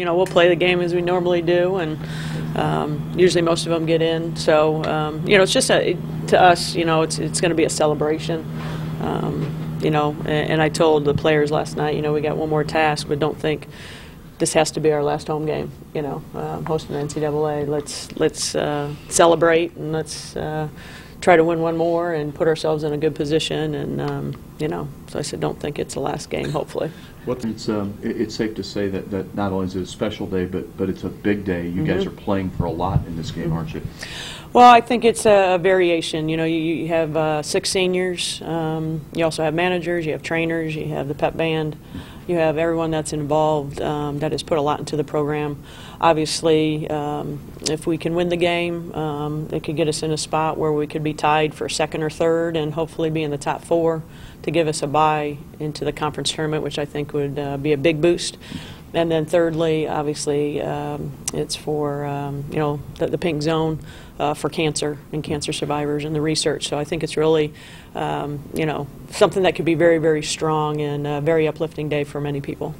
You know, we'll play the game as we normally do, and usually most of them get in. So, you know, it's just to us, you know, it's going to be a celebration. You know, and I told the players last night, you know, we got one more task, but don't think this has to be our last home game. You know, hosting the NCAA. Let's celebrate, and let's try to win one more and put ourselves in a good position. And you know, so I said, don't think it's the last game. Hopefully. It's safe to say that not only is it a special day, but it's a big day. You guys are playing for a lot in this game, aren't you? Well, I think it's a variation. You know, you have 6 seniors. You also have managers. You have trainers. You have the pep band. You have everyone that's involved that has put a lot into the program. Obviously, if we can win the game, it could get us in a spot where we could be tied for 2nd or 3rd and hopefully be in the top 4 to give us a bye into the conference tournament, which I think would be a big boost. And then thirdly, obviously, it's for you know, the pink zone for cancer and cancer survivors and the research. So I think it's really you know, something that could be very, very strong and a very uplifting day for many people.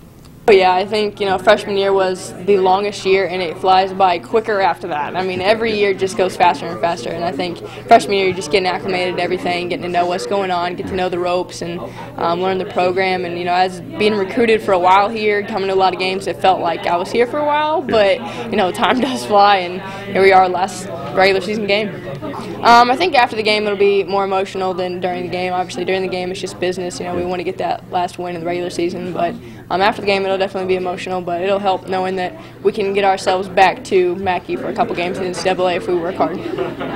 Yeah, I think, you know, freshman year was the longest year, and it flies by quicker after that. I mean, every year just goes faster and faster, and I think freshman year you're just getting acclimated to everything, getting to know what's going on, get to know the ropes, and learn the program. And, you know, as being recruited for a while here, coming to a lot of games, it felt like I was here for a while, but, you know, time does fly, and here we are, last regular season game. I think after the game it'll be more emotional than during the game. Obviously, during the game it's just business. You know, we want to get that last win in the regular season, but after the game it'll definitely be emotional, but it'll help knowing that we can get ourselves back to Mackey for a couple games in the NCAA if we work hard.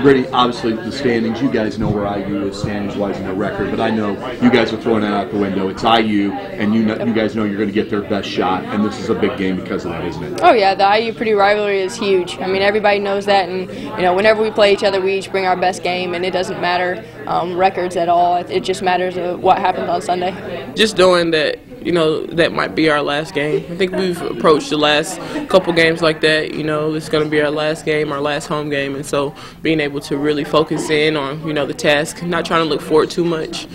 Brittany, obviously the standings, you guys know where IU is standings-wise in their record, but I know you guys are throwing that out the window. It's IU, and you guys know you're going to get their best shot, and this is a big game because of that, isn't it? Oh yeah, the IU-Purdue rivalry is huge. I mean, everybody knows that, and you know, whenever we play each other, we each bring our best game, and it doesn't matter records at all. It just matters what happens on Sunday. Just knowing that, you know, that might be our last game. I think we've approached the last couple games like that. You know, it's going to be our last game, our last home game, and so being able to really focus in on, you know, the task, not trying to look forward too much,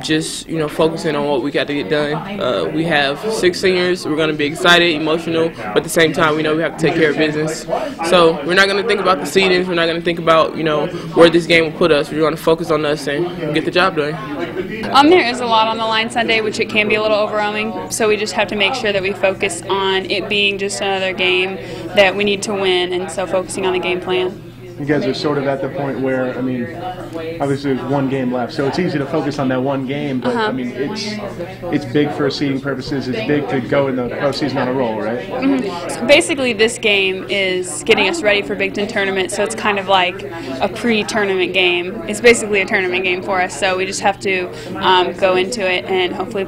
just, you know, focusing on what we got to get done. We have 6 seniors. We're going to be excited, emotional, but at the same time, we know we have to take care of business. So we're not going to think about the seedings. We're not going to think about, you know, where this game will put us. We're going to focus on us and get the job done. There is a lot on the line Sunday, which it can be a little overwhelming, so we just have to make sure that we focus on it being just another game that we need to win, and so focusing on the game plan. You guys are sort of at the point where, I mean, obviously there's 1 game left, so it's easy to focus on that 1 game, but I mean, it's big for seeding purposes. It's big to go in the postseason on a roll, right? So basically, this game is getting us ready for Big Ten tournament, so it's kind of like a pre-tournament game. It's basically a tournament game for us, so we just have to go into it and hopefully